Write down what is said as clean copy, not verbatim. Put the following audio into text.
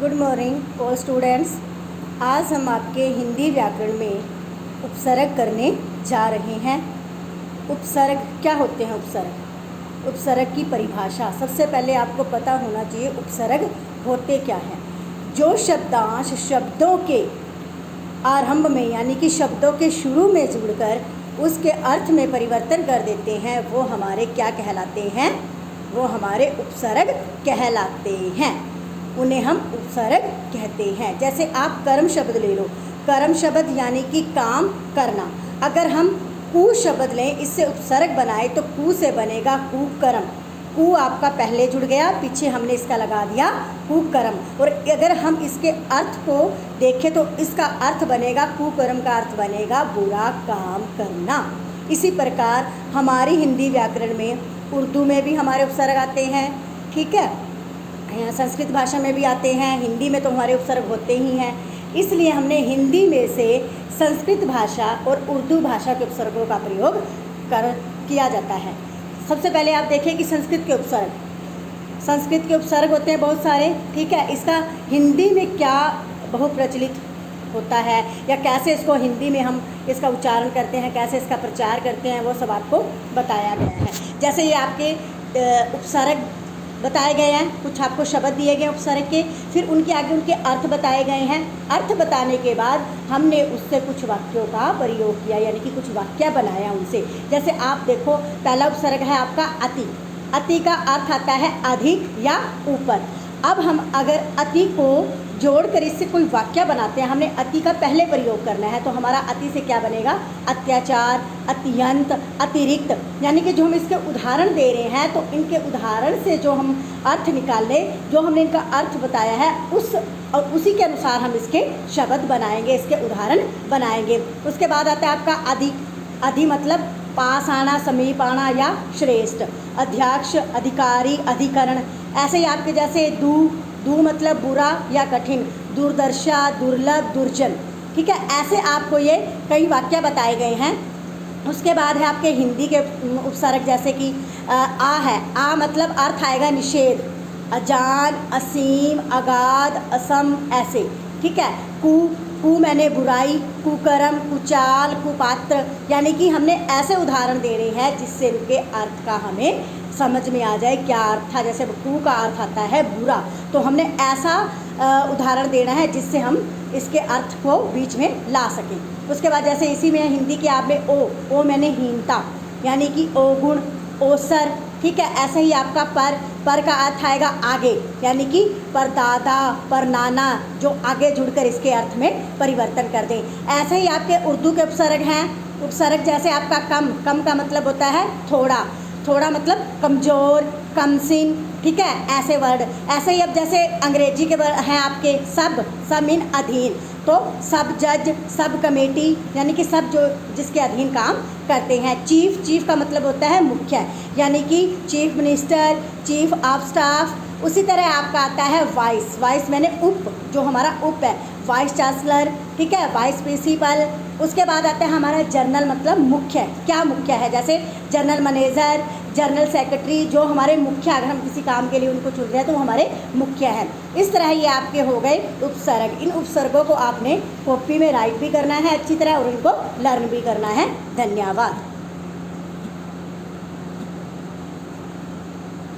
Good morning all students. आज हम आपके हिंदी व्याकरण में उपसर्ग करने जा रहे हैं। उपसर्ग क्या होते हैं? उपसर्ग की परिभाषा सबसे पहले आपको पता होना चाहिए। उपसर्ग होते क्या हैं? जो शब्दांश शब्दों के आरंभ में यानी कि शब्दों के शुरू में जुड़कर उसके अर्थ में परिवर्तन कर देते हैं वो हमारे क्या कहलाते हैं? वो हमारे उपसर्ग कहलाते हैं। उन्हें हम उपसर्ग कहते हैं। जैसे आप कर्म शब्द ले लो। कर्म शब्द यानी कि काम करना। अगर हम कु शब्द लें, इससे उपसर्ग बनाए तो कु से बनेगा कुकर्म। कु आपका पहले जुड़ गया, पीछे हमने इसका लगा दिया कुकर्म। और अगर हम इसके अर्थ को देखें तो इसका अर्थ बनेगा, कुकर्म का अर्थ बनेगा बुरा काम करना। इसी प्रकार हमारी हिंदी व्याकरण में, उर्दू में भी हमारे उपसर्ग आते हैं, ठीक है, संस्कृत भाषा में भी आते हैं, हिंदी में तो हमारे उपसर्ग होते ही हैं। इसलिए हमने हिंदी में से संस्कृत भाषा और उर्दू भाषा के उपसर्गों का प्रयोग किया जाता है। सबसे पहले आप देखें कि संस्कृत के उपसर्ग होते हैं बहुत सारे, ठीक है। इसका हिंदी में क्या बहुप्रचलित होता है या कैसे इसको हिंदी में हम इसका उच्चारण करते हैं, कैसे इसका प्रचार करते हैं, वो सब आपको बताया गया है। जैसे ये आपके उपसर्ग बताए गए हैं, कुछ आपको शब्द दिए गए उपसर्ग के, फिर उनके आगे उनके अर्थ बताए गए हैं। अर्थ बताने के बाद हमने उससे कुछ वाक्यों का प्रयोग किया, यानी कि कुछ वाक्य बनाया उनसे। जैसे आप देखो, पहला उपसर्ग है आपका अति। अति का अर्थ आता है अधिक या ऊपर। अब हम अगर अति को जोड़कर इससे कोई वाक्य बनाते हैं, हमने अति का पहले प्रयोग करना है, तो हमारा अति से क्या बनेगा? अत्याचार, अत्यंत, अतिरिक्त। यानी कि जो हम इसके उदाहरण दे रहे हैं, तो इनके उदाहरण से जो हम अर्थ निकाल लें, जो हमने इनका अर्थ बताया है, उसी के अनुसार हम इसके शब्द बनाएंगे, इसके उदाहरण बनाएंगे। उसके बाद आता है आपका अधिक। अधि मतलब पास आना, समीप आना या श्रेष्ठ। अध्यक्ष, अधिकारी, अधिकरण। ऐसे ही आपके जैसे दू मतलब बुरा या कठिन। दूरदर्शा, दुर्लभ, दुर्जन, ठीक है। ऐसे आपको ये कई वाक्य बताए गए हैं। उसके बाद है आपके हिंदी के उपसर्ग, जैसे कि आ है। आ मतलब अर्थ आएगा निषेध, अजान, असीम, अगाध, असम, ऐसे, ठीक है। कु मैंने बुराई, कुकर्म, कुचाल, कुपात्र। यानी कि हमने ऐसे उदाहरण दे रहे हैं जिससे इनके अर्थ का हमें समझ में आ जाए क्या अर्थ था। जैसे कु का अर्थ आता है बुरा, तो हमने ऐसा उदाहरण देना है जिससे हम इसके अर्थ को बीच में ला सकें। उसके बाद जैसे इसी में हिंदी के आप में ओ मैंने हीनता, यानी कि ओगुण, ओसर, ठीक है। ऐसे ही आपका पर का अर्थ आएगा आगे, यानी कि परदादा, परनाना, जो आगे जुड़कर इसके अर्थ में परिवर्तन कर दें। ऐसे ही आपके उर्दू के उपसर्ग हैं। उपसर्ग जैसे आपका कम का मतलब होता है थोड़ा मतलब कमज़ोर, कमसिन, ठीक है, ऐसे वर्ड। ऐसे ही अब जैसे अंग्रेजी के वर्ड हैं आपके सब मीन अधीन, तो सब जज, सब कमेटी, यानी कि सब जो जिसके अधीन काम करते हैं। चीफ का मतलब होता है मुख्य, यानी कि chief minister, chief of staff. उसी तरह आपका आता है वाइस मैंने जो हमारा उप है, वाइस चांसलर, ठीक है, वाइस प्रिंसिपल। उसके बाद आता है हमारा जर्नल, मतलब मुख्य। क्या मुख्य है? जैसे जनरल मैनेजर, जनरल सेक्रेटरी, जो हमारे मुख्य, अगर हम किसी काम के लिए उनको चुन रहे हैं तो वो हमारे मुख्य हैं। इस तरह ये आपके हो गए उपसर्ग। इन उपसर्गों को आपने कॉपी में राइट भी करना है अच्छी तरह और इनको लर्न भी करना है। धन्यवाद।